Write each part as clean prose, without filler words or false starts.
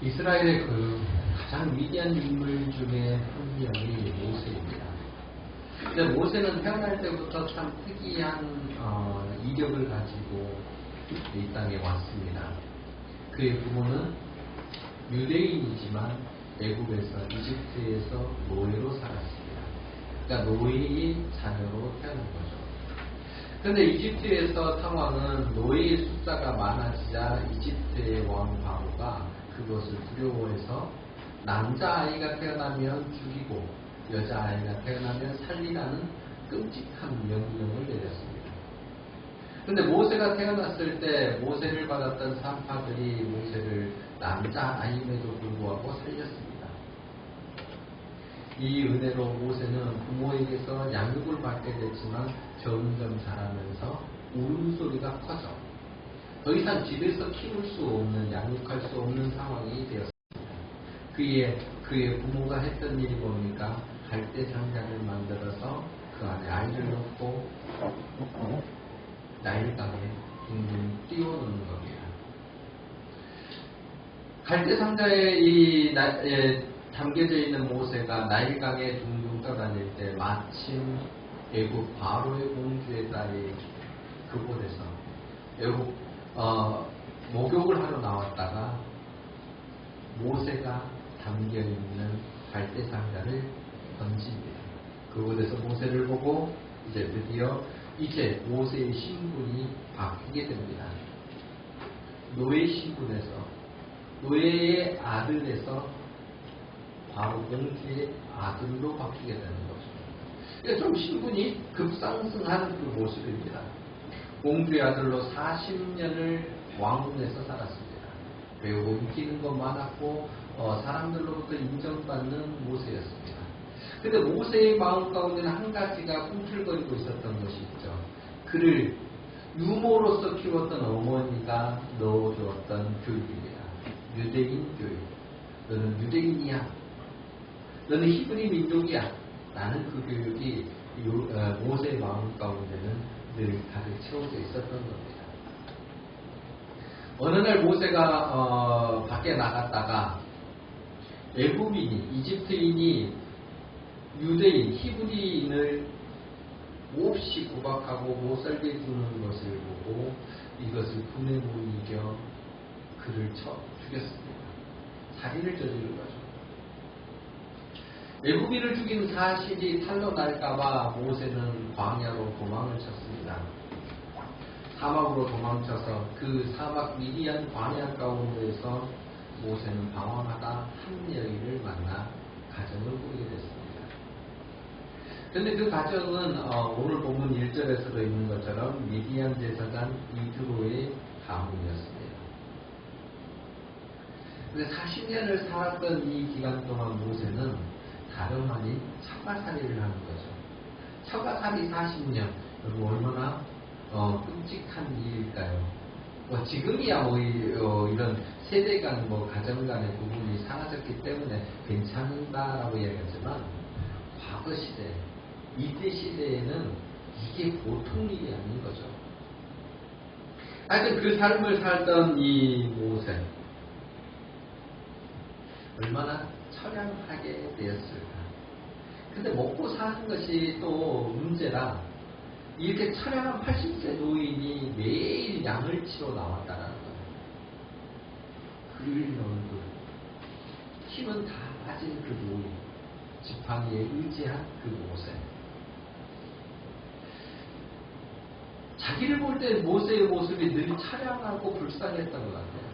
이스라엘의 그 가장 위대한 인물 중에 한 명이 모세입니다. 근데 모세는 태어날 때부터 참 특이한 이력을 가지고 이 땅에 왔습니다. 그의 부모는 유대인이지만 애굽에서 이집트에서 노예로 살았습니다. 그러니까 노예의 자녀로 태어난 거죠. 그런데 이집트에서 상황은 노예의 숫자가 많아지자 이집트의 왕 바로가 그것을 두려워해서 남자아이가 태어나면 죽이고 여자아이가 태어나면 살리라는 끔찍한 명령을 내렸습니다. 근데 모세가 태어났을 때 모세를 받았던 산파들이 모세를 남자아임에도 불구하고 살렸습니다. 이 은혜로 모세는 부모에게서 양육을 받게 됐지만 점점 자라면서 울음소리가 커져 더 이상 집에서 키울 수 없는, 양육할 수 없는 상황이 되었습니다. 그의 부모가 했던 일이 뭡니까? 갈대 상자를 만들어서 그 안에 아이를 넣고 나일강에 둥둥 띄워놓는 겁니다. 갈대 상자에 담겨져 있는 모세가 나일강에 둥둥 떠다닐 때 마침 애굽 바로의 공주의 딸이 그곳에서 애굽 목욕을 하러 나왔다가 모세가 담겨있는 갈대 상자를 던집니다. 그곳에서 모세를 보고 드디어 모세의 신분이 바뀌게 됩니다. 노예 신분에서, 노예의 아들에서 바로 공주의 아들로 바뀌게 되는 거죠. 그러니까 좀 신분이 급상승한 그 모습입니다. 공주의 아들로 40년을 왕궁에서 살았습니다. 배우고 인기 있는 것 많았고 사람들로부터 인정받는 모세였습니다. 근데 모세의 마음 가운데는 한 가지가 꿈틀거리고 있었던 것이 있죠. 그를 유모로서 키웠던 어머니가 넣어주었던 교육입니다. 유대인 교육. 너는 유대인이야. 너는 히브리 민족이야. 라는 그 교육이 모세의 마음 가운데는 늘 가득 채워져 있었던 겁니다. 어느 날 모세가 밖에 나갔다가 애굽인이, 이집트인이 유대인, 히브리인을 몹시 구박하고 못살게 두는 것을 보고 이것을 분에 못 이겨 그를 쳐 죽였습니다. 살인을 저지른 거죠. 애굽인을 죽인 사실이 탄로날까봐 모세는 광야로 도망을 쳤습니다. 사막으로 도망쳐서 그 사막 미디안 광야 가운데에서 모세는 방황하다 한 여인을 만나 가정을 꾸리게 됐습니다. 그런데 그 가정은 오늘 본문 1절에서도 있는 것처럼 미디안 제사장 이드로의 가문이었습니다. 근데 40년을 살았던 이 기간 동안 모세는 다름 아닌 처가살이를 하는 거죠. 처가살이 40년, 여러분 얼마나 끔찍한 일일까요? 지금이야 이런 세대 간 가정 간의 부분이 사라졌기 때문에 괜찮다라고 이야기하지만 과거 시대, 이때 시대에는 이게 보통 일이 아닌 거죠. 하여튼 그 삶을 살던 이 모세, 얼마나 처량하게 되었을까. 근데 먹고 사는 것이 또 문제라 이렇게 처량한 80세 노인이 매일 양을 치러 나왔다라는 거예요. 그릴 얼굴, 힘은 다 빠진 그 노인, 지팡이에 의지한 그 모세. 자기를 볼 때 모세의 모습이 늘 처량하고 불쌍했던 것 같아요.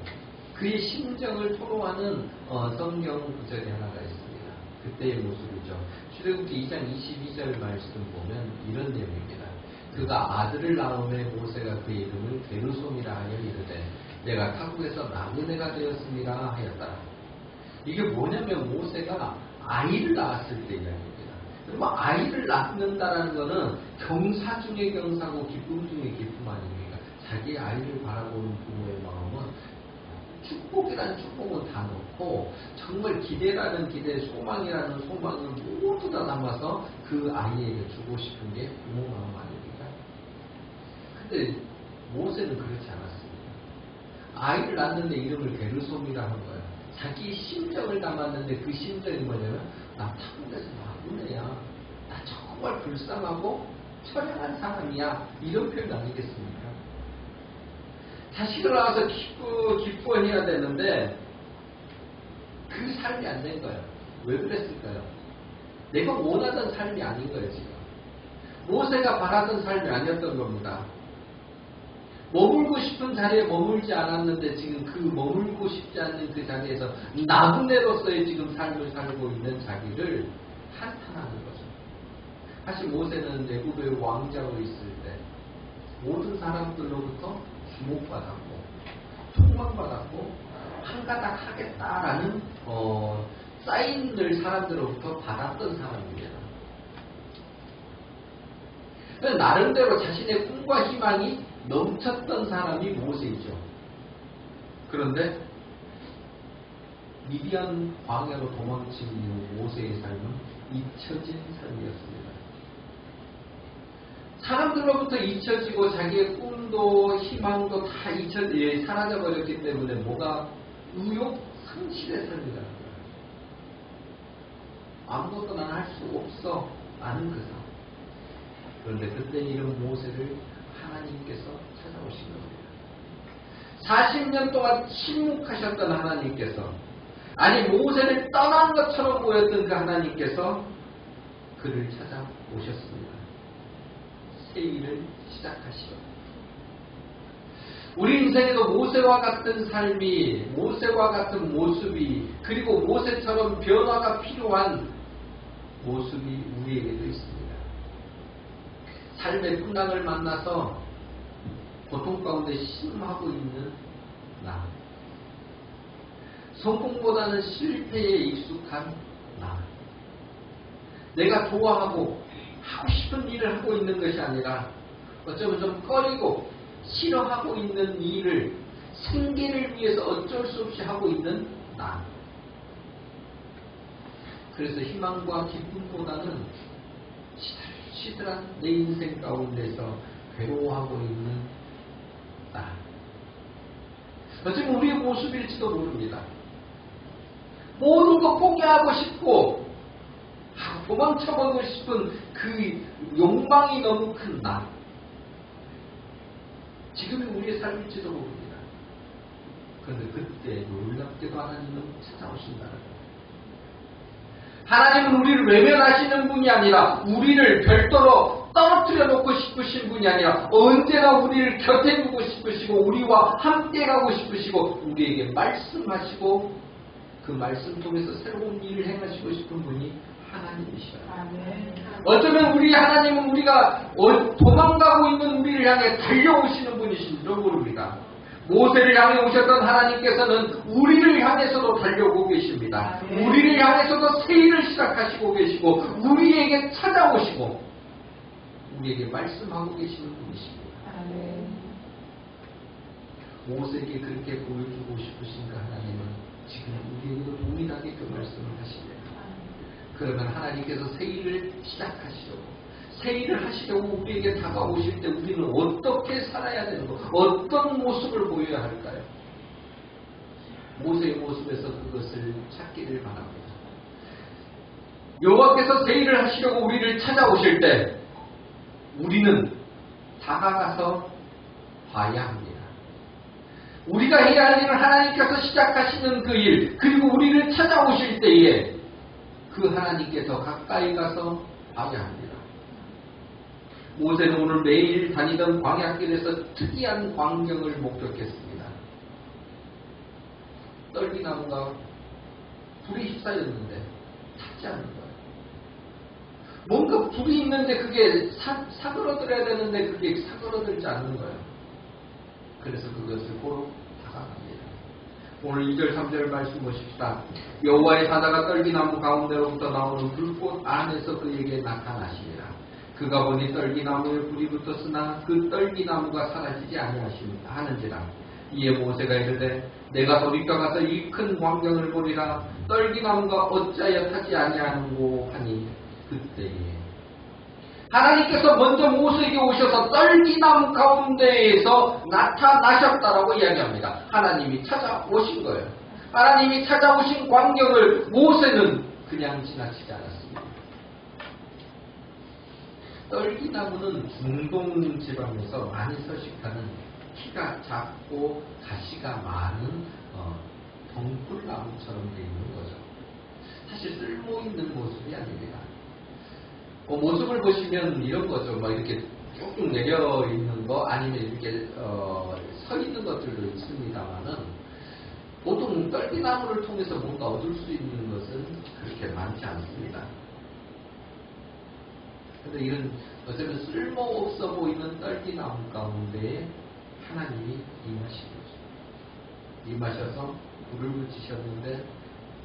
그의 심정을 토로하는 성경 구절이 하나가 있습니다. 그때의 모습이죠. 출애굽기 2장 22절 말씀 보면 이런 내용입니다. 그가 아들을 낳음에 모세가 그 이름을 게르솜이라 하여 이르되 내가 타국에서 나그네가 되었습니다 하였다. 이게 뭐냐면 모세가 아이를 낳았을 때 이야기입니다. 그러면 아이를 낳는다라는 것은 경사 중의 경사고 기쁨 중의 기쁨 아닙니까? 자기 아이를 바라보는 부모의 마음은 축복이라는 축복은 다 넣고 정말 기대라는 기대, 소망이라는 소망을 모두 다 담아서 그 아이에게 주고 싶은 게 부모 마음 아닙니까? 근데 모세는 그렇지 않았습니다. 아이를 낳는데 이름을 게르솜이라 한 거예요. 자기 심정을 담았는데 그 심정이 뭐냐면 나 타국에서 나쁜 애야. 나 정말 불쌍하고 처량한 사람이야. 이런 표현 아니겠습니까? 다시 돌아와서 기뻐해야 되는데 그 삶이 안 된 거예요. 왜 그랬을까요? 내가 원하던 삶이 아닌 거예요. 지금 모세가 바라던 삶이 아니었던 겁니다. 머물고 싶은 자리에 머물지 않았는데 지금 그 머물고 싶지 않는 그 자리에서 나그네로서의 지금 삶을 살고 있는 자기를 한탄하는 거죠. 사실 모세는 애굽의 왕자로 있을 때 모든 사람들로부터 주목받았고 총망받았고 한가닥 하겠다라는 사인을 사람들로부터 받았던 사람입니다. 나름대로 자신의 꿈과 희망이 넘쳤던 사람이 모세이죠. 그런데 미디안 광야로 도망친 이후 모세의 삶은 잊혀진 삶이었습니다. 사람들로부터 잊혀지고 자기의 꿈도 희망도 다 사라져버렸기 때문에 뭐가 의욕 상실의 삶이라는 거예요. 아무것도 난 할 수 없어 아는 그 삶. 그런데 그때 이런 모세를 하나님께서 찾아오신 겁니다. 40년 동안 침묵하셨던 하나님께서, 아니 모세를 떠난 것처럼 보였던 그 하나님께서 그를 찾아오셨습니다. 새 일을 시작하시오. 우리 인생에도 모세와 같은 삶이, 모세와 같은 모습이, 그리고 모세처럼 변화가 필요한 모습이 우리에게도 있습니다. 삶의 풍랑을 만나서 고통 가운데 신음하고 있는 나. 성공보다는 실패에 익숙한 나. 내가 좋아하고 하고 싶은 일을 하고 있는 것이 아니라 어쩌면 좀 꺼리고 싫어하고 있는 일을 생계를 위해서 어쩔 수 없이 하고 있는 나. 그래서 희망과 기쁨보다는 시들한 내 인생 가운데서 괴로워하고 있는 나. 어쩌면 우리의 모습일지도 모릅니다. 모든 거 포기하고 싶고 도망쳐보고 싶은 그 욕망이 너무 큰 나. 지금이 우리의 삶일지도 모릅니다. 그런데 그때 놀랍게도 하나님은 찾아오신다는 거예요. 하나님은 우리를 외면하시는 분이 아니라 우리를 별도로 떨어뜨려 놓고 싶으신 분이 아니라 언제나 우리를 곁에 두고 싶으시고 우리와 함께 가고 싶으시고 우리에게 말씀하시고 그 말씀 통해서 새로운 일을 행하시고 싶은 분이 하나님이시다. 어쩌면 우리 하나님은 우리가 도망가고 있는 우리를 향해 달려오시는 분이신지도 모릅니다. 모세를 향해 오셨던 하나님께서는 우리를 향해서도 달려오고 계십니다. 우리를 향해서도 새 일을 시작하시고 계시고 우리에게 찾아오시고 우리에게 말씀하고 계시는 분이십니다. 모세에게 그렇게 보여주고 싶으신 그 하나님은 지금 우리에게도 동일하게 그 말씀을 하십니다. 그러면 하나님께서 새 일을 시작하시려고 새 일을 하시려고 우리에게 다가오실 때 우리는 어떻게 살아야 되는 거, 어떤 모습을 보여야 할까요? 모세의 모습에서 그것을 찾기를 바랍니다. 여호와께서 새 일을 하시려고 우리를 찾아오실 때 우리는 다가가서 봐야 합니다. 우리가 해야 할 일은 하나님께서 시작하시는 그 일, 그리고 우리를 찾아오실 때에 그 하나님께 더 가까이 가서 봐야 합니다. 모세는 오늘 매일 다니던 광야길에서 특이한 광경을 목격했습니다. 떨기나무가 불이 휩싸였는데 탔지 않는 거예요. 뭔가 불이 있는데 그게 사그러들어야 되는데 그게 사그러들지 않는 거예요. 그래서 그것을 보러 다가갑니다. 오늘 2절 3절 말씀 보십시다. 여호와의 사자가 떨기나무 가운데로부터 나오는 불꽃 안에서 그에게 나타나시니라. 그가 보니 떨기나무에 불이 붙었으나 그 떨기나무가 사라지지 아니하는지라. 이에 모세가 이르되 내가 돌이켜가서 이 큰 광경을 보리라. 떨기나무가 어찌하여 타지 아니하는고 하니 그때에 하나님께서 먼저 모세에게 오셔서 떨기나무 가운데에서 나타나셨다라고 이야기합니다. 하나님이 찾아오신 거예요. 하나님이 찾아오신 광경을 모세는 그냥 지나치지 않았습니다. 떨기나무는 중동 지방에서 많이 서식하는 키가 작고 가시가 많은 덩굴나무처럼 되어 있는 거죠. 사실 쓸모 있는 모습이 아닙니다. 모습을 보시면 이런 거죠. 막 이렇게 쭉쭉 내려 있는 거 아니면 이렇게 서 있는 것들도 있습니다만은 보통 떨기나무를 통해서 뭔가 얻을 수 있는 것은 그렇게 많지 않습니다. 그런데 이런 어쩌면 쓸모없어 보이는 떨기나무 가운데 하나님이 임하신 거죠. 임하셔서 불을 붙이셨는데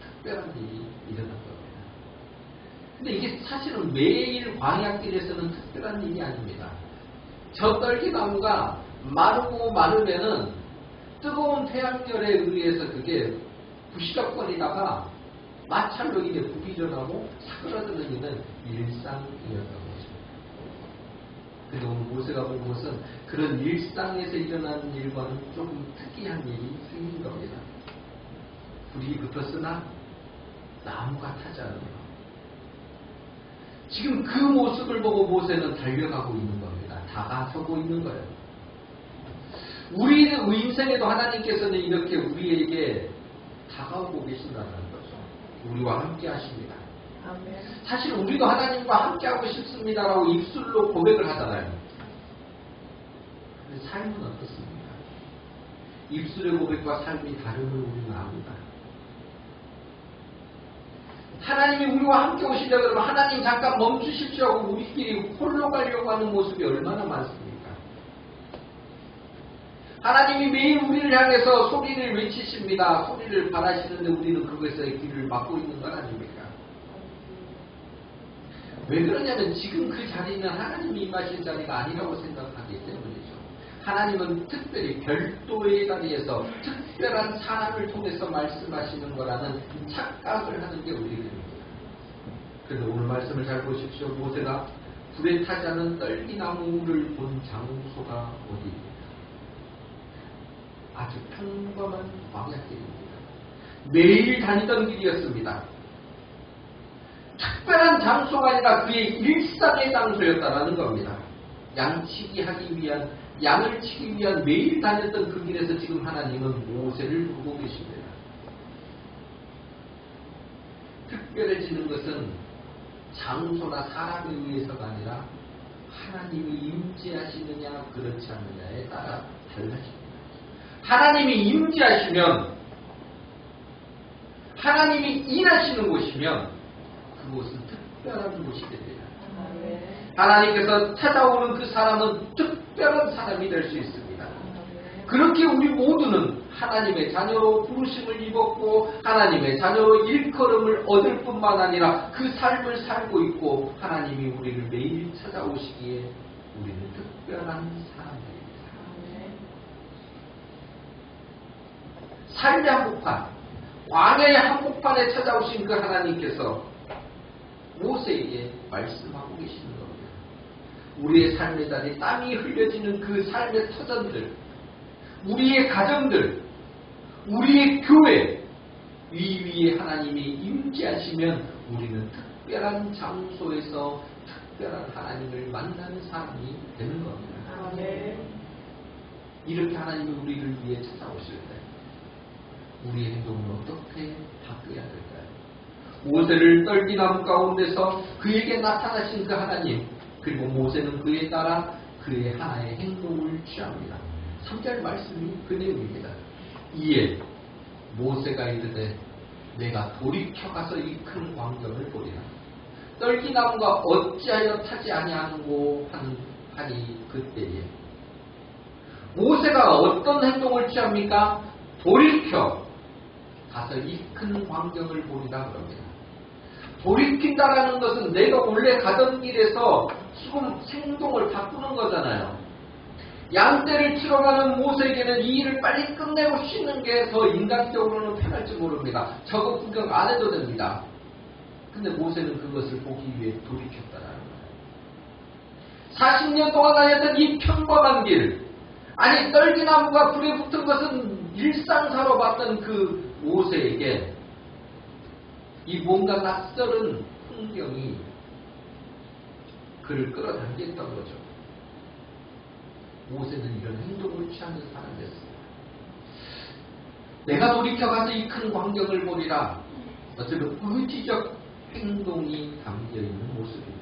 특별한 일이 일어난 겁니다. 근데 이게 사실은 매일 광야길에서는 특별한 일이 아닙니다. 저 떨기나무가 마르고 마르면은 뜨거운 태양열에 의해서 그게 부시럭거리다가 마찰로 인해 불이 일어나고 사그라드는 일은 일상이었던 거죠. 근데 오늘 모세가 본 것은 그런 일상에서 일어나는 일과는 조금 특이한 일이 생긴 겁니다. 불이 붙었으나 나무가 타지 않는 것. 지금 그 모습을 보고 모세는 달려가고 있는 겁니다. 다가서고 있는 거예요. 우리의 인생에도 하나님께서는 이렇게 우리에게 다가오고 계신다는 거죠. 우리와 함께 하십니다. 아멘. 사실 우리도 하나님과 함께 하고 싶습니다라고 입술로 고백을 하잖아요. 근데 삶은 어떻습니까? 입술의 고백과 삶이 다름을 우리는 압니다. 하나님이 우리와 함께 오시려고 그러면 하나님 잠깐 멈추십시오 하고 우리끼리 홀로 가려고 하는 모습이 얼마나 많습니까? 하나님이 매일 우리를 향해서 소리를 외치십니다. 소리를 바라시는데 우리는 그것에 귀를 막고 있는 건 아닙니까? 왜 그러냐면 지금 그 자리는 하나님이 임하신 자리가 아니라고 생각하기 때문이죠. 하나님은 특별히 별도의 자리에서 특별한 사람을 통해서 말씀하시는 거라는 착각을 하는 게 우리들입니다. 그래서 오늘 말씀을 잘 보십시오. 모세가 불에 타지 않은 떨기나무를 본 장소가 어디입니까? 아주 평범한 광야길입니다. 매일 다니던 길이었습니다. 특별한 장소가 아니라 그의 일상의 장소였다라는 겁니다. 양치기 하기 위한, 양을 치기 위한 매일 다녔던 그 길에서 지금 하나님은 모세를 부르고 계십니다. 특별해지는 것은 장소나 사람에 의해서가 아니라 하나님이 임재하시느냐 그렇지 않느냐에 따라 달라집니다. 하나님이 임재하시면, 하나님이 일하시는 곳이면 그곳은 특별한 곳이 됩니다. 하나님께서 찾아오는 그 사람은 특별한 사람이 될 수 있습니다. 그렇게 우리 모두는 하나님의 자녀로 부르심을 입었고 하나님의 자녀로 일컬음을 얻을 뿐만 아니라 그 삶을 살고 있고 하나님이 우리를 매일 찾아오시기에 우리는 특별한 사람들입니다. 삶의 한복판, 광야의 한복판에 찾아오신 그 하나님께서 모세에게 말씀하고 계시는 겁니다. 우리의 삶의 자리, 땀이 흘려지는 그 삶의 터전들, 우리의 가정들, 우리의 교회, 위에 하나님이 임재하시면 우리는 특별한 장소에서 특별한 하나님을 만나는 사람이 되는 겁니다. 아멘. 이렇게 하나님이 우리를 위해 찾아오실 때 우리의 행동을 어떻게 바꿔야 될까요? 모세를 떨기나무 가운데서 그에게 나타나신 그 하나님, 그리고 모세는 그에 따라 그의 하나의 행동을 취합니다. 3절 말씀이 그 내용입니다. 이에 모세가 이르되 내가 돌이켜 가서 이 큰 광경을 보리라. 떨기나무가 어찌하여 타지 아니하는고 하니 그때에 모세가 어떤 행동을 취합니까? 돌이켜 가서 이 큰 광경을 보리라 그럽니다. 돌이킨다라는 것은 내가 원래 가던 길에서 지금 행동을 바꾸는 거잖아요. 양떼를 치러 가는 모세에게는 이 일을 빨리 끝내고 쉬는 게 더 인간적으로는 편할지 모릅니다. 저거 구경 안 해도 됩니다. 근데 모세는 그것을 보기 위해 돌이켰다라는 거예요. 40년 동안 다녔던 이 평범한 길, 아니 떨기나무가 불에 붙은 것은 일상사로 봤던 그 모세에게 이 뭔가 낯설은 풍경이 그를 끌어당겼던 거죠. 모세는 이런 행동을 취하는 사람이었습니다. 내가 돌이켜가서 이 큰 광경을 보리라. 어쩌면 의지적 행동이 담겨있는 모습입니다.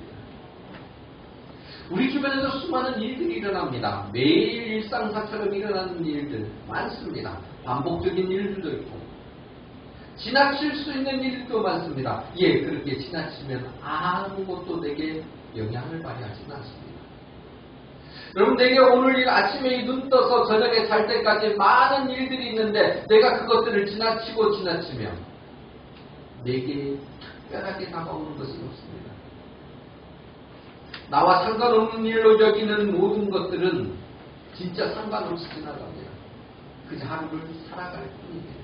우리 주변에도 수많은 일들이 일어납니다. 매일 일상사처럼 일어나는 일들 많습니다. 반복적인 일들도 있고 지나칠 수 있는 일도 많습니다. 예, 그렇게 지나치면 아무것도 내게 영향을 발휘하지는 않습니다. 여러분, 내게 오늘 아침에 눈 떠서 저녁에 잘 때까지 많은 일들이 있는데 내가 그것들을 지나치면 내게 특별하게 다가오는 것은 없습니다. 나와 상관없는 일로 여기는 모든 것들은 진짜 상관없이 지나갑니다. 그저 하루를 살아갈 뿐이에요.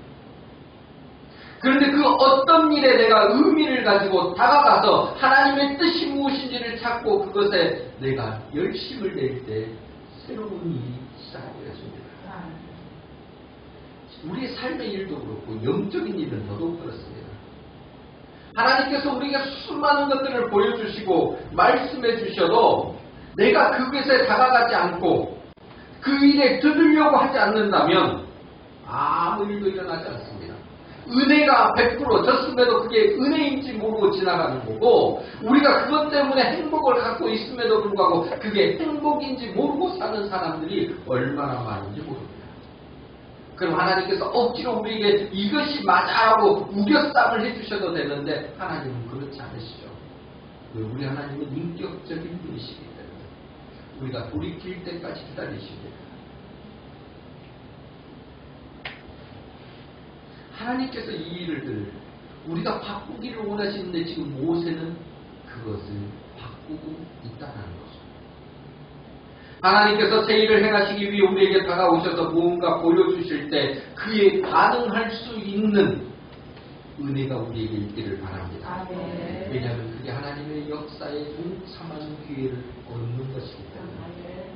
그런데 그 어떤 일에 내가 의미를 가지고 다가가서 하나님의 뜻이 무엇인지를 찾고 그것에 내가 열심을 낼 때 새로운 일이 시작되어집니다. 우리의 삶의 일도 그렇고 영적인 일은 더더욱 그렇습니다. 하나님께서 우리에게 수많은 것들을 보여주시고 말씀해 주셔도 내가 그것에 다가가지 않고 그 일에 들으려고 하지 않는다면 아무 일도 일어나지 않습니다. 은혜가 100% 졌음에도 그게 은혜인지 모르고 지나가는 거고 우리가 그것 때문에 행복을 갖고 있음에도 불구하고 그게 행복인지 모르고 사는 사람들이 얼마나 많은지 모릅니다. 그럼 하나님께서 억지로 우리에게 이것이 맞아라고 우겨쌈을 해주셔도 되는데 하나님은 그렇지 않으시죠. 우리 하나님은 인격적인 분이시기 때문에 우리가 돌이킬 때까지 기다리십니다. 하나님께서 이 일을 우리가 바꾸기를 원하시는데 지금 모세는 그것을 바꾸고 있다는 거죠. 하나님께서 새 일을 행하시기 위해 우리에게 다가오셔서 무언가 보여주실 때 그에 반응할 수 있는 은혜가 우리에게 있기를 바랍니다. 왜냐하면 그게 하나님의 역사에 동참하는 기회를 얻는 것이기 때문에.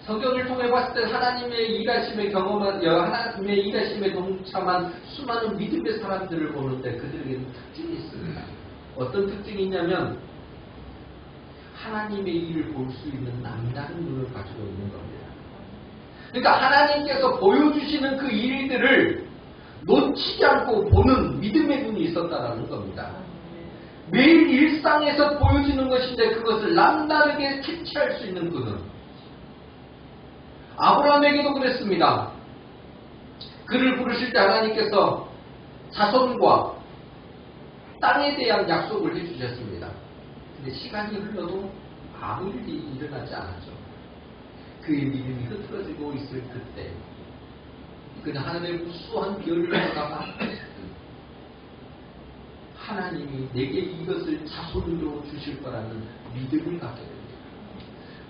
성경을 통해 봤을 때 하나님의 일하심에 하나님의 일하심에 동참한 수많은 믿음의 사람들을 보는데 그들에게는 특징이 있습니다. 어떤 특징이 있냐면 하나님의 일을 볼 수 있는 남다른 눈을 가지고 있는 겁니다. 그러니까 하나님께서 보여주시는 그 일들을 놓치지 않고 보는 믿음의 눈이 있었다라는 겁니다. 매일 일상에서 보여지는 것인데 그것을 남다르게 캐치할 수 있는 그 눈. 아브라함에게도 그랬습니다. 그를 부르실 때 하나님께서 자손과 땅에 대한 약속을 해주셨습니다. 근데 시간이 흘러도 아무 일이 일어나지 않았죠. 그의 믿음이 흐트러지고 있을 그때 그는 하늘의 무수한 별을 보다가 하나님이 내게 이것을 자손으로 주실 거라는 믿음을 갖게 됩니다.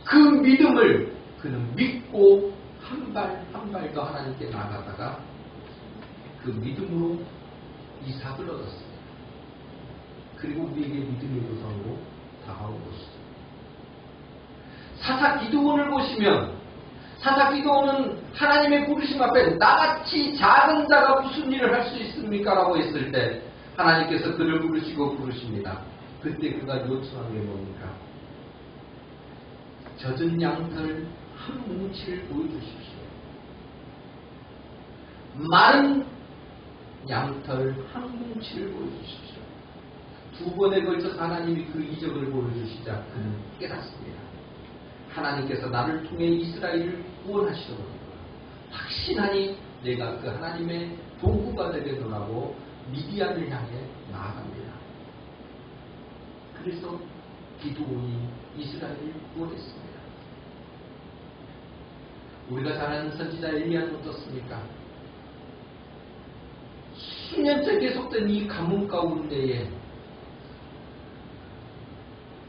그 믿음을 그는 믿고 한 발 한 발 더 하나님께 나아가다가 그 믿음으로 이삭을 얻었습니다. 그리고 우리에게 믿음의 조상으로 다가온 것이죠. 사사 기드온을 보시면 사사 기드온은 하나님의 부르심 앞에 나같이 작은 자가 무슨 일을 할 수 있습니까? 라고 했을 때 하나님께서 그를 부르십니다. 그때 그가 요청한 게 뭡니까? 젖은 양털 한 뭉치를 보여주십시오. 마른 양털 한 뭉치를 보여주십시오. 두 번에 걸쳐서 하나님이 그 이적을 보여주시자 그는 깨닫습니다. 하나님께서 나를 통해 이스라엘을 구원하시려고 확신하니 내가 그 하나님의 도구가 되겠노라고 미디안을 향해 나아갑니다. 그래서 기드온이 이스라엘을 구원했습니다. 우리가 잘 아는 선지자 엘리야는 어떻습니까? 수년째 계속된 이 가뭄 가운데에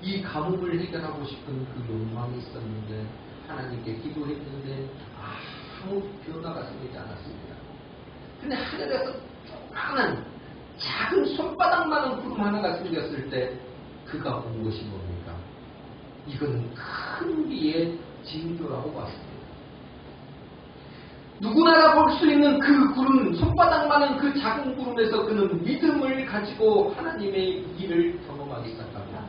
이 가뭄을 해결하고 싶은 그 욕망이 있었는데 하나님께 기도했는데 아무 변화가 생기지 않았습니다. 근데 하늘에서 조그마한 작은 손바닥만한 구름 하나가 생겼을 때 그가 본 것이 뭡니까? 이건 큰 비의 징조라고 봤습니다. 누구나 볼 수 있는 그 구름, 손바닥만한 그 작은 구름에서 그는 믿음을 가지고 하나님의 일을 경험하기 시작합니다.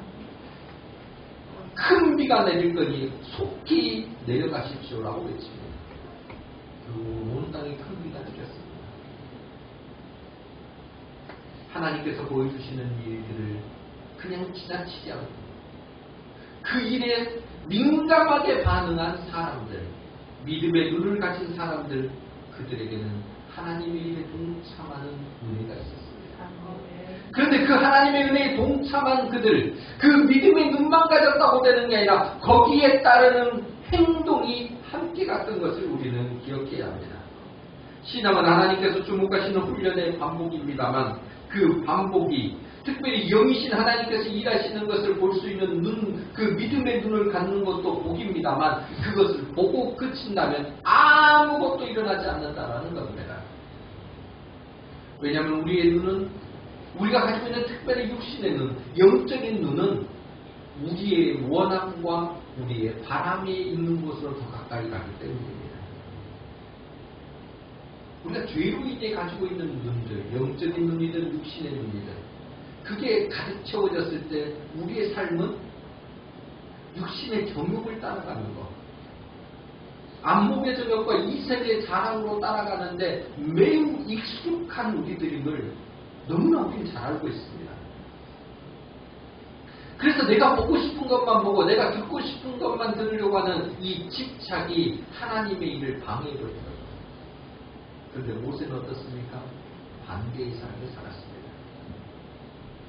큰 비가 내릴 거니 속히 내려가십시오라고 외칩니다. 그리고 온 땅에 큰 비가 내렸습니다. 하나님께서 보여주시는 일들을 그냥 지나치지 않고 그 일에 민감하게 반응한 사람들, 믿음의 눈을 가진 사람들, 그들에게는 하나님의 일에 동참하는 은혜가 있었습니다. 그런데 그 하나님의 은혜에 동참한 그들, 그 믿음의 눈만 가졌다고 되는 게 아니라 거기에 따르는 행동이 함께 갔던 것을 우리는 기억해야 합니다. 신앙은 하나님께서 주목하시는 훈련의 반복입니다만 그 반복이 특별히 영이신 하나님께서 일하시는 것을 볼 수 있는 눈, 그 믿음의 눈을 갖는 것도 복입니다만 그것을 보고 그친다면 아무것도 일어나지 않는다라는 겁니다. 왜냐하면 우리의 눈은, 우리가 가지고 있는 특별히 육신의 눈, 영적인 눈은 우리의 원함과 우리의 바람이 있는 곳으로 더 가까이 가기 때문입니다. 우리가 죄로 인해 가지고 있는 눈들, 영적인 눈이든 육신의 눈이든 그게 가르쳐졌을 때 우리의 삶은 육신의 정욕을 따라가는 것, 안목의 정욕과 이색의 자랑으로 따라가는데 매우 익숙한 우리들임을 너무나 우리는 잘 알고 있습니다. 그래서 내가 보고 싶은 것만 보고 내가 듣고 싶은 것만 들으려고 하는 이 집착이 하나님의 일을 방해해버리는 거죠. 그런데 모세는 어떻습니까? 반대의 삶을 살았습니다.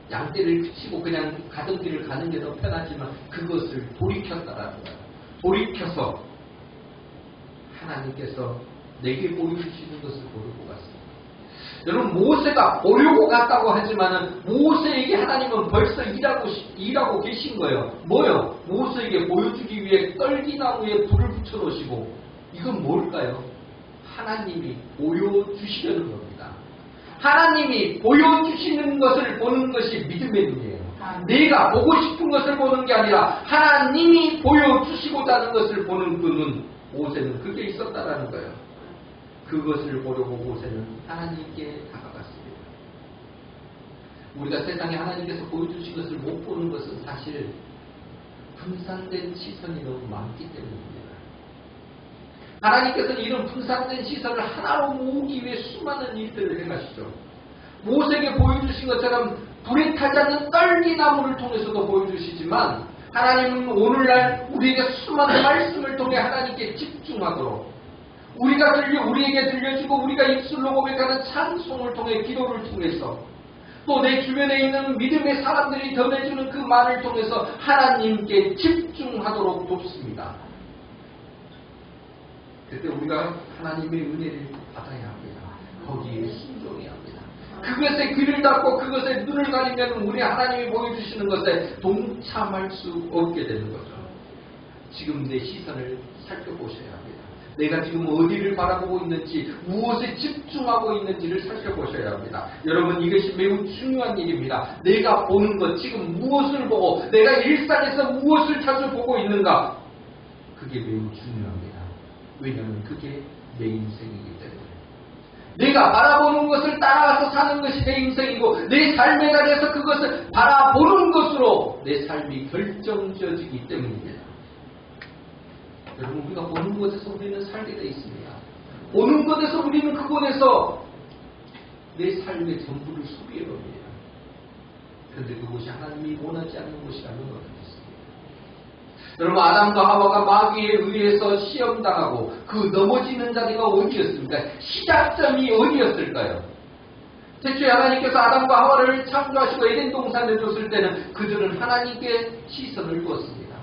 양떼를 그치고 그냥 가던 길을 가는 게 더 편하지만 그것을 돌이켰다라는 거예요. 돌이켜서 하나님께서 내게 보여주시는 것을 보려고 갔습니다. 여러분, 모세가 보려고 갔다고 하지만은 모세에게 하나님은 벌써 일하고 계신 거예요. 뭐요? 모세에게 보여주기 위해 떨기나무에 불을 붙여놓으시고, 이건 뭘까요? 하나님이 보여주시려는 겁니다. 하나님이 보여주시는 것을 보는 것이 믿음의 눈이에요. 내가 보고 싶은 것을 보는 게 아니라 하나님이 보여주시고자 하는 것을 보는 그 눈, 모세는 그게 있었다라는 거예요. 그것을 보려고 모세는 하나님께 다가갔습니다. 우리가 세상에 하나님께서 보여주신 것을 못 보는 것은 사실 분산된 시선이 너무 많기 때문입니다. 하나님께서는 이런 분산된 시선을 하나로 모으기 위해 수많은 일들을 행하시죠. 모세에게 보여주신 것처럼 불에 타지 않는 떨기나무를 통해서도 보여주시지만 하나님은 오늘날 우리에게 수많은 말씀을 통해 하나님께 집중하도록 우리에게 들려주고 우리가 입술로 고백하는 찬송을 통해 기도를 통해서 또 내 주변에 있는 믿음의 사람들이 전해주는 그 말을 통해서 하나님께 집중하도록 돕습니다. 그때 우리가 하나님의 은혜를 받아야 합니다. 거기에 순종해야 합니다. 그것에 귀를 닫고 그것에 눈을 가리면 우리 하나님이 보여주시는 것에 동참할 수 없게 되는 거죠. 지금 내 시선을 살펴보셔야 합니다. 내가 지금 어디를 바라보고 있는지, 무엇에 집중하고 있는지를 살펴보셔야 합니다. 여러분, 이것이 매우 중요한 일입니다. 내가 보는 것, 지금 무엇을 보고 내가 일상에서 무엇을 자주 보고 있는가, 그게 매우 중요합니다. 왜냐하면 그게 내 인생이기 때문에. 내가 바라보는 것을 따라가서 사는 것이 내 인생이고 내 삶에 대해서 그것을 바라보는 것으로 내 삶이 결정지어지기 때문입니다. 여러분, 우리가 보는 것에서 우리는 살게 되어 있습니다. 보는 것에서 우리는 그곳에서 내 삶의 전부를 소비해버립니다. 그런데 그것이 하나님이 원하지 않는 것이라면 어떻겠습니까? 여러분, 아담과 하와가 마귀에 의해서 시험당하고 그 넘어지는 자리가 어디였습니까? 시작점이 어디였을까요? 태초에 하나님께서 아담과 하와를 창조하시고 에덴 동산에 줬을 때는 그들은 하나님께 시선을 두었습니다.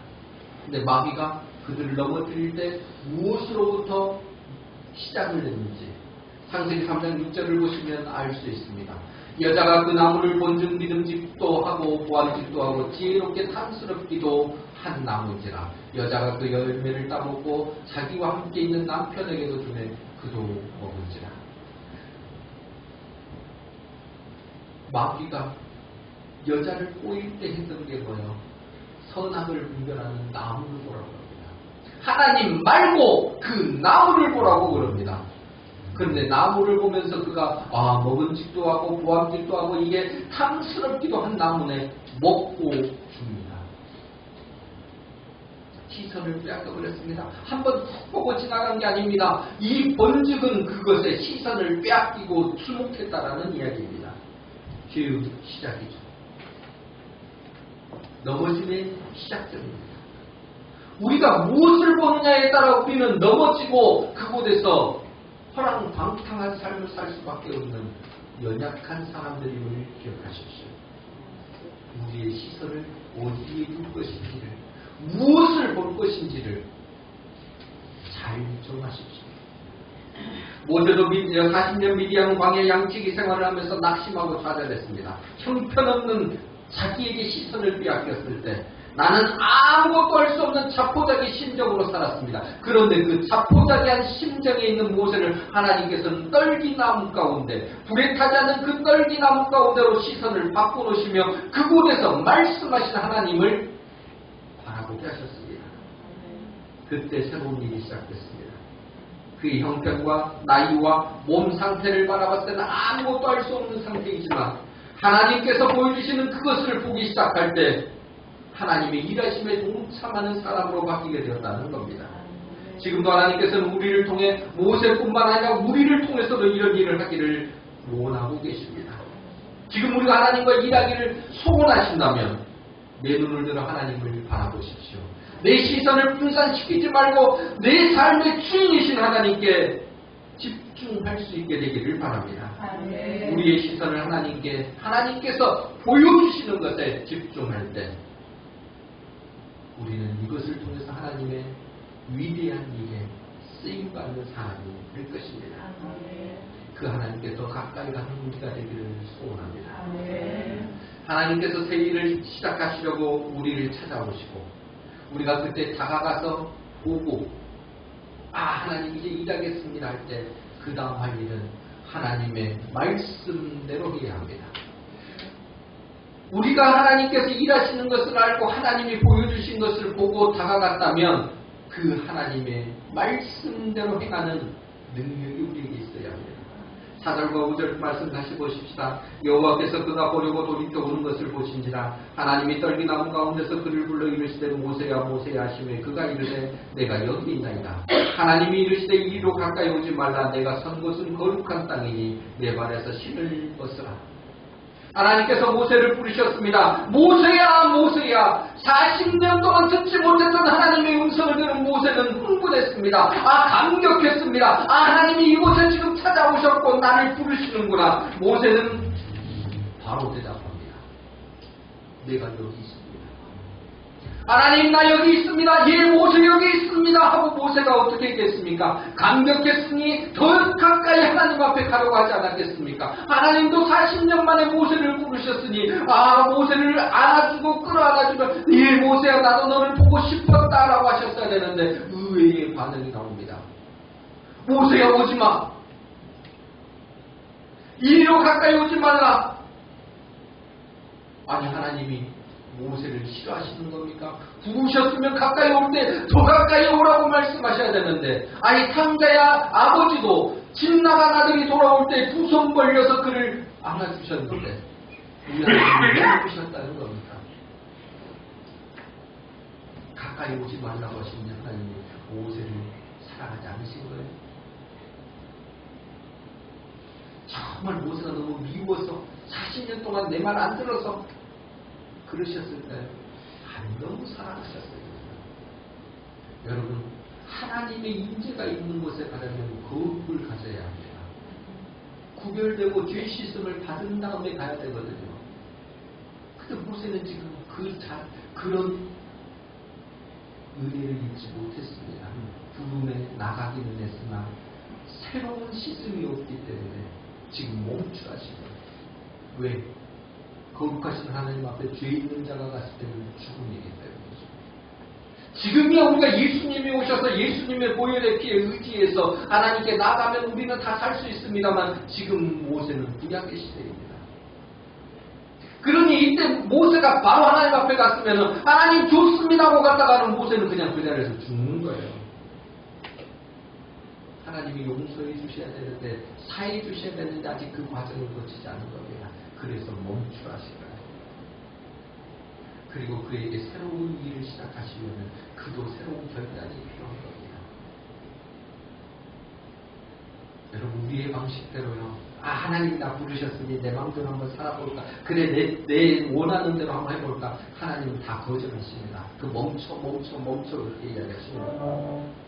근데 마귀가 그들을 넘어뜨릴 때 무엇으로부터 시작을 했는지 창세기 3장 6절을 보시면 알 수 있습니다. 여자가 그 나무를 본즉 믿음직도 하고 보암직도 하고 지혜롭게 탐스럽기도 한 나무인지라. 여자가 그 열매를 따먹고 자기와 함께 있는 남편에게도 주매 그도 먹은지라. 마귀가 여자를 꼬일 때 했던 게 뭐예요? 선악을 분별하는 나무를 보라고 합니다. 하나님 말고 그 나무를 보라고 그럽니다. 그런데 나무를 보면서 그가 먹음직도 하고 보암직도 하고 이게 탐스럽기도 한 나무네 먹고 줍니다. 시선을 빼앗겨버렸습니다. 한번 툭 보고 지나간 게 아닙니다. 이 본죽은 그것에 시선을 빼앗기고 주목했다라는 이야기입니다. 죄의 시작이죠. 넘어짐의 시작점입니다. 우리가 무엇을 보느냐에 따라 우리는 넘어지고 그곳에서 허랑방탕한 삶을 살 수밖에 없는 연약한 사람들임을 기억하십시오. 우리의 시선을 어디에 둘 것인지를, 무엇을 볼 것인지를 잘 정하십시오. 모세도 40년 미디안 광야 양치기 생활을 하면서 낙심하고 좌절했습니다. 형편없는 자기에게 시선을 빼앗겼을 때 나는 아무것도 할 수 없는 자포자기 심정으로 살았습니다. 그런데 그 자포자기한 심정에 있는 모세를 하나님께서는 떨기나무 가운데, 불에 타지 않는 그 떨기나무 가운데로 시선을 바꿔놓으시며 그곳에서 말씀하신 하나님을 바라보게 하셨습니다. 그때 새로운 일이 시작됐습니다. 그의 형편과 나이와 몸 상태를 바라봤을 때는 아무것도 할 수 없는 상태이지만 하나님께서 보여주시는 그것을 보기 시작할 때 하나님의 일하심에 동참하는 사람으로 바뀌게 되었다는 겁니다. 지금도 하나님께서는 우리를 통해 모세뿐만 아니라 우리를 통해서도 이런 일을 하기를 원하고 계십니다. 지금 우리가 하나님과 일하기를 소원하신다면 내 눈을 들어 하나님을 바라보십시오. 내 시선을 분산시키지 말고 내 삶의 주인이신 하나님께 집중할 수 있게 되기를 바랍니다. 우리의 시선을 하나님께서 보여주시는 것에 집중할 때 우리는 이것을 통해서 하나님의 위대한 일에 쓰임받는 사람이 될 것입니다. 그 하나님께 더 가까이 가는 우리가 되기를 소원합니다. 하나님께서 새 일을 시작하시려고 우리를 찾아오시고 우리가 그때 다가가서 보고 하나님 이제 일하겠습니다 할 때 그 다음 할 일은 하나님의 말씀대로 해야 합니다. 우리가 하나님께서 일하시는 것을 알고 하나님이 보여주신 것을 보고 다가갔다면 그 하나님의 말씀대로 행하는 능력이 우리에게 있어야 합니다. 4절과 5절 말씀 다시 보십시다. 여호와께서 그가 보려고 돌이켜오는 것을 보신지라 하나님이 떨기나무 가운데서 그를 불러 이르시되 모세야 모세야 하시매 그가 이르되 내가 여기 있나이다. 하나님이 이르시되 이리로 가까이 오지 말라. 내가 선 곳은 거룩한 땅이니 내 발에서 신을 벗으라. 하나님께서 모세를 부르셨습니다. 모세야 모세야. 40년 동안 듣지 못했던 하나님의 음성을 들은 모세는 흥분했습니다. 감격했습니다. 하나님이 이곳에 지금 찾아오셨고 나를 부르시는구나. 모세는 바로 대답합니다. 내가 여기 있습니다. 하나님 나 여기 있습니다. 예 모세 여기 있습니다 하고 모세가 어떻게 했겠습니까? 감격했으니 더 가까이 하나님 앞에 가려고 하지 않았겠습니까? 하나님도 40년 만에 모세를 부르셨으니 모세를 안아주고 끌어안아주면 예 모세야 나도 너를 보고 싶었다라고 하셨어야 되는데 의외의 반응이 나옵니다. 모세야 오지마. 이리로 가까이 오지 말라. 아니 하나님이 모세를 싫어하시는 겁니까? 부르셨으면 가까이 올 때 더 가까이 오라고 말씀하셔야 되는데 탕자야 아버지도 집 나간 아들이 돌아올 때 두 손 벌려서 그를 안아주셨는데 우리 하나님이 왜 부르셨다는 겁니까? 가까이 오지 말라고 하시는 하나님이 모세를 사랑하지 않으신 거예요? 정말 모세가 너무 미워서 40년 동안 내 말 안 들어서 그러셨을까요? 너무 사랑하셨어요. 여러분 하나님의 인재가 있는 곳에 가려면 거룩을 가져야 합니다. 구별되고 죄 씻음을 받은 다음에 가야 되거든요. 근데 모세는 지금 그런 은혜를 입지 못했습니다. 부름에 나가기는 했으나 새로운 씻음이 없기 때문에 지금 멈추하신 거예요. 왜? 거룩하신 하나님 앞에 죄 있는 자가 갔을 때는 죽음이기 때문이죠. 지금이야 우리가 예수님이 오셔서 예수님의 보혈의 피에 의지해서 하나님께 나가면 우리는 다 살 수 있습니다만 지금 모세는 구약의 시대입니다. 그러니 이때 모세가 바로 하나님 앞에 갔으면 하나님 좋습니다 하고 갔다가는 모세는 그냥 그 자리에서 죽는 거예요. 하나님이 용서해 주셔야 되는데, 사해 주셔야 되는데 아직 그 과정을 거치지 않은 겁니다. 그래서 멈추라시라. 그리고 그에게 새로운 일을 시작하시려면 그도 새로운 결단이 필요한 겁니다. 여러분, 우리의 방식대로요. 하나님이 나 부르셨으니 내 마음대로 한번 살아볼까? 그래, 내 원하는 대로 한번 해볼까? 하나님은 다 거절하십니다. 그 멈춰 그렇게 이야기하십니다.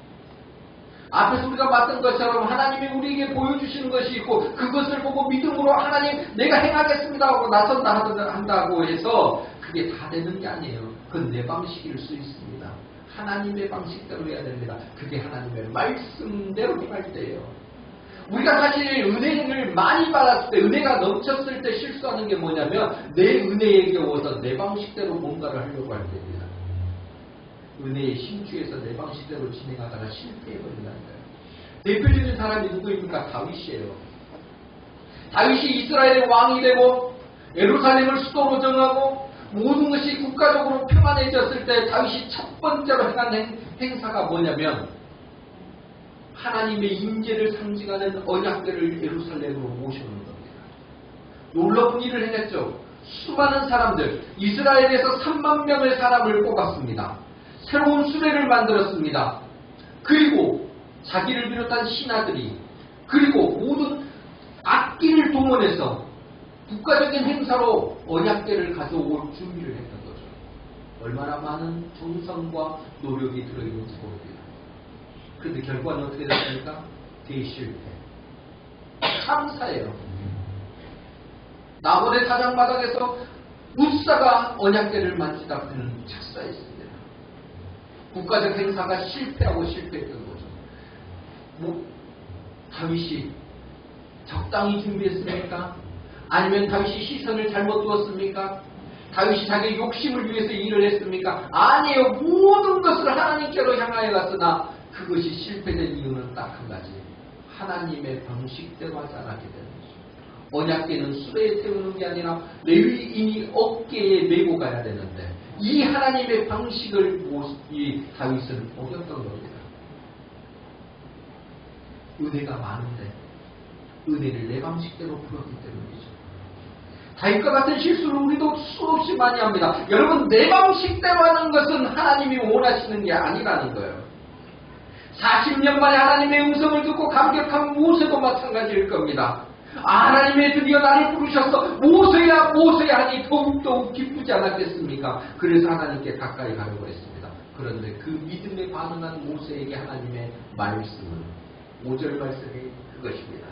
앞에서 우리가 봤던 것처럼 하나님이 우리에게 보여주시는 것이 있고, 그것을 보고 믿음으로 하나님 내가 행하겠습니다 하고 나선다 한다고 해서 그게 다 되는 게 아니에요. 그건 내 방식일 수 있습니다. 하나님의 방식대로 해야 됩니다. 그게 하나님의 말씀대로 행할 때예요. 우리가 사실 은혜를 많이 받았을 때, 은혜가 넘쳤을 때 실수하는 게 뭐냐면, 내 은혜에 겨워서 내 방식대로 뭔가를 하려고 할 때입니다. 은혜에 심취해서 내 방식대로 진행하다가 실패해버린다는 거예요. 대표적인 사람이 누구입니까? 다윗이에요. 다윗이 이스라엘의 왕이 되고 예루살렘을 수도로 정하고 모든 것이 국가적으로 평안해졌을 때 다윗이 첫 번째로 행한 행사가 뭐냐면, 하나님의 임재를 상징하는 언약궤를 예루살렘으로 모셔오는 겁니다. 놀라운 일을 행했죠. 수많은 사람들, 이스라엘에서 3만 명의 사람을 뽑았습니다. 새로운 수레를 만들었습니다. 그리고 자기를 비롯한 신하들이, 그리고 모든 악기를 동원해서 국가적인 행사로 언약궤를 가져올 준비를 했던 거죠. 얼마나 많은 정성과 노력이 들어있는지 모릅니다. 그런데 결과는 어떻게 됐습니까? 대실패. 참사예요. 나홀의 사장바닥에서 웃사가 언약궤를 만지다 그는 착사했습니다. 국가적 행사가 실패했던 거죠. 다윗이 적당히 준비했습니까? 아니면 다윗이 시선을 잘못 두었습니까? 다윗이 자기의 욕심을 위해서 일을 했습니까? 아니에요. 모든 것을 하나님께로 향하여 갔으나 그것이 실패된 이유는 딱 한 가지. 하나님의 방식대로 하지 않았기 때문이죠. 언약궤는 수레에 태우는 게 아니라 레위인이 어깨에 메고 가야 되는데, 이 하나님의 방식을 이 다윗은 어겼던 겁니다. 은혜가 많은데 은혜를 내 방식대로 풀었기 때문이죠. 다윗과 같은 실수를 우리도 수없이 많이 합니다. 여러분, 내 방식대로 하는 것은 하나님이 원하시는 게 아니라는 거예요. 40년 만에 하나님의 음성을 듣고 감격한 모세도 마찬가지일 겁니다. 하나님의 드디어 나를 부르셔서 모세야 하니 더욱 기쁘지 않았겠습니까? 그래서 하나님께 가까이 가려고 했습니다. 그런데 그 믿음에 반응한 모세에게 하나님의 말씀은 5절 말씀이 그것입니다.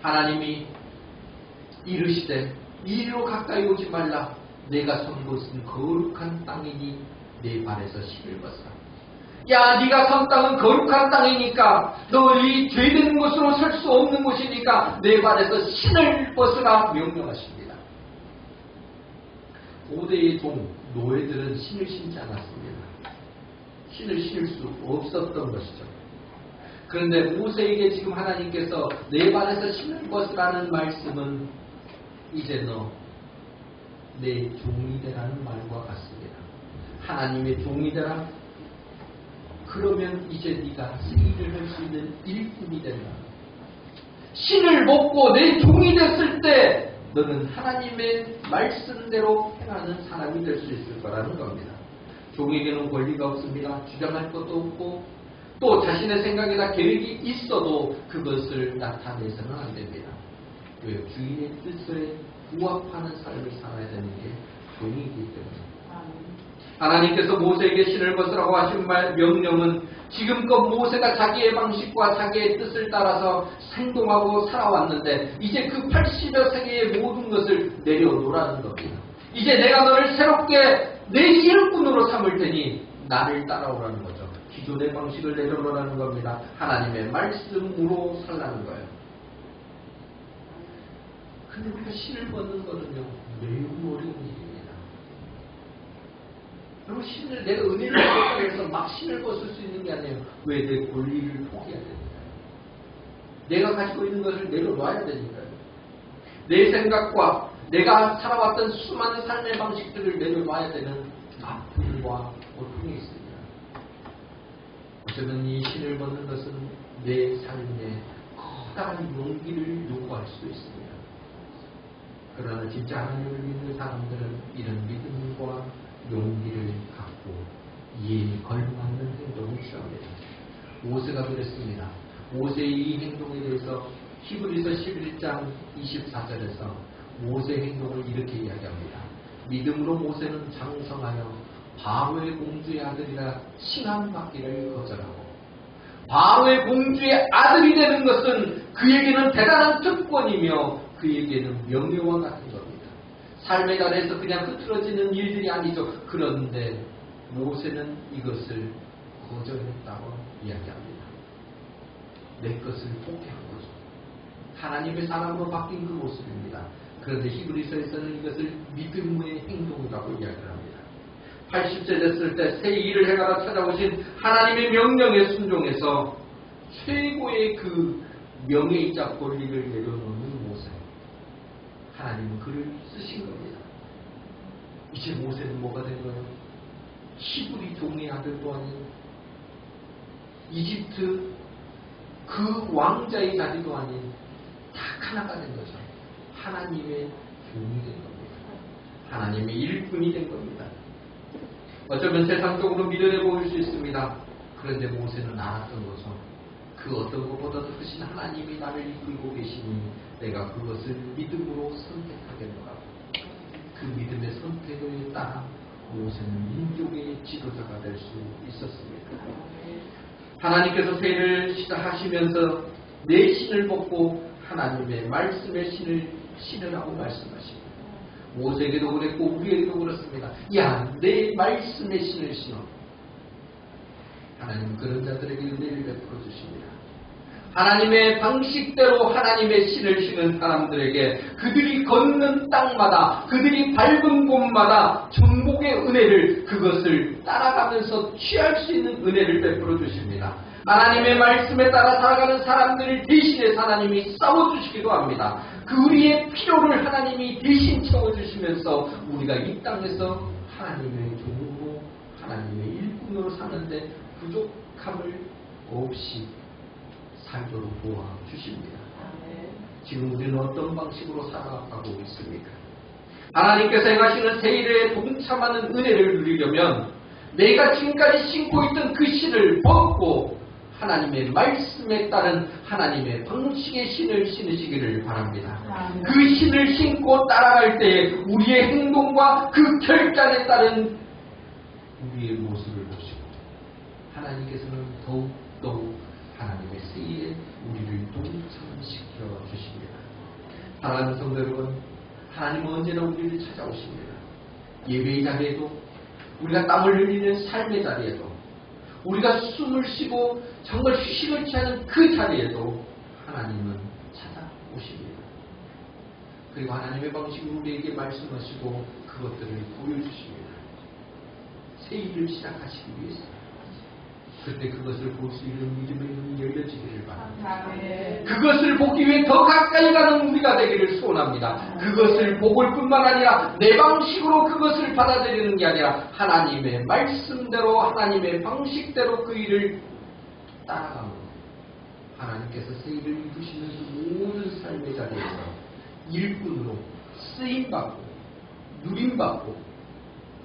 하나님이 이르시되 이리로 가까이 오지 말라. 내가 선 곳은 거룩한 땅이니 내 발에서 신을 벗어라. 야, 네가 선 땅은 거룩한 땅이니까, 너 이 죄된 곳으로 설 수 없는 곳이니까 내 발에서 신을 벗으라 명령하십니다. 고대의 노예들은 신을 신지 않았습니다. 신을 신을 수 없었던 것이죠. 그런데 모세에게 지금 하나님께서 내 발에서 신을 벗으라는 말씀은 이제 너 내 종이 되라는 말과 같습니다. 하나님의 종이 되라. 그러면 이제 네가 승리를 할 수 있는 일꾼이 된다. 신을 먹고 내 종이 됐을 때 너는 하나님의 말씀대로 행하는 사람이 될 수 있을 거라는 겁니다. 종에게는 권리가 없습니다. 주장할 것도 없고 또 자신의 생각이나 계획이 있어도 그것을 나타내서는 안 됩니다. 왜? 주인의 뜻에 부합하는 삶을 살아야 되는 게 종이기 때문에. 하나님께서 모세에게 신을 벗으라고 하신 명령은 지금껏 모세가 자기의 방식과 자기의 뜻을 따라서 행동하고 살아왔는데 이제 그 80여 세계의 모든 것을 내려놓으라는 겁니다. 이제 내가 너를 새롭게 내 일꾼으로 삼을 테니 나를 따라오라는 거죠. 기존의 방식을 내려놓으라는 겁니다. 하나님의 말씀으로 살라는 거예요. 근데 우리가 신을 벗는 거는요, 매우 어려운 일입니다. 그리고 신을, 내가 은혜를 받았다고 해서 막 신을 벗을 수 있는 게 아니에요. 왜? 내 권리를 포기해야 되니까요. 내가 가지고 있는 것을 내려놔야 되니까요. 내 생각과 내가 살아왔던 수많은 삶의 방식들을 내려놔야 되는 아픔과 고통이 있습니다. 어쩌면 이 신을 벗는 것은 내 삶에 커다란 용기를 요구할 수도 있습니다. 그러나 진짜 하나님을 믿는 사람들은 이런 믿음과 용기를 갖고 이에 걸맞는 행동을 취합니다. 모세가 그랬습니다. 모세의 이 행동에 대해서 히브리서 11장 24절에서 모세의 행동을 이렇게 이야기합니다. 믿음으로 모세는 장성하여 바로의 공주의 아들이라 칭함받기를 거절하고, 바로의 공주의 아들이 되는 것은 그에게는 대단한 특권이며 그에게는 명예와 같은 겁니다. 삶의 자리에서 그냥 흐트러지는 일들이 아니죠. 그런데 모세는 이것을 거절했다고 이야기합니다. 내 것을 포기한 거죠. 하나님의 사람으로 바뀐 그 모습입니다. 그런데 히브리서에서는 이것을 믿음의 행동이라고 이야기를 합니다. 80세 됐을 때 새 일을 해가라 찾아오신 하나님의 명령에 순종해서 최고의 그 명예이자 권리를 내려놓는 모세. 하나님은 그를 쓰신 겁니다. 이제 모세는 뭐가 된 거예요? 히브리 종의 아들도 아닌 이집트 그 왕자의 자리도 아닌 딱 하나가 된 거죠. 하나님의 종이 된 겁니다. 하나님의 일꾼이 된 겁니다. 어쩌면 세상적으로 미련해 보일 수 있습니다. 그런데 모세는 알았던 거죠. 그 어떤 것보다도 크신 하나님이 나를 이끌고 계시니 내가 그것을 믿음으로 선택하겠노라. 그 믿음의 선택에 따라 모세는 민족의 지도자가 될 수 있었습니다. 하나님께서 세례를 시작하시면서 내 신을 벗고 하나님의 말씀의 신을 신으라고 말씀하십니다. 모세에게도 그랬고 우리에게도 그렇습니다. 야, 내 말씀의 신을 신어. 하나님은 그런 자들에게 은혜를 베풀어 주십니다. 하나님의 방식대로 하나님의 신을 신은 사람들에게 그들이 걷는 땅마다, 그들이 밟은 곳마다 전복의 은혜를, 그것을 따라가면서 취할 수 있는 은혜를 베풀어 주십니다. 하나님의 말씀에 따라 살아가는 사람들을 대신해서 하나님이 싸워주시기도 합니다. 그 우리의 필요를 하나님이 대신 채워주시면서 우리가 이 땅에서 하나님의 종으로, 하나님의 일꾼으로 사는데 부족함을 없이 살도록 도와주십니다. 지금 우리는 어떤 방식으로 살아가고 있습니까? 하나님께서 행하시는 새 일에 동참하는 은혜를 누리려면 내가 지금까지 신고 있던 그 신을 벗고 하나님의 말씀에 따른 하나님의 방식의 신을 신으시기를 바랍니다. 그 신을 신고 따라갈 때 우리의 행동과 그 결단에 따른 우리의 모습을 보시고 하나님께서는 더욱 하나님의 새 일에 우리를 동참시켜 주십니다. 사랑하는 성도 여러분, 하나님은 언제나 우리를 찾아오십니다. 예배의 자리에도, 우리가 땀을 흘리는 삶의 자리에도, 우리가 숨을 쉬고 정말 휴식을 취하는 그 자리에도 하나님은 찾아오십니다. 그리고 하나님의 방식으로 우리에게 말씀하시고 그것들을 보여주십니다. 새 일을 시작하시기 위해서. 그때 그것을 볼 수 있는 믿음의 눈이 열려지기를 바랍니다. 그것을 보기 위해 더 가까이 가는 우리가 되기를 소원합니다. 그것을 볼 뿐만 아니라 내 방식으로 그것을 받아들이는 게 아니라 하나님의 말씀대로, 하나님의 방식대로 그 일을 따라가면 하나님께서 새 일을 이루시는 그 모든 삶의 자리에서 일꾼으로 쓰임받고 누림받고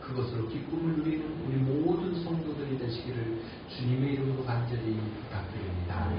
그것으로 기쁨을 누리는 우리 모든 성도들이 되시기를 주님의 이름으로 간절히 부탁드립니다.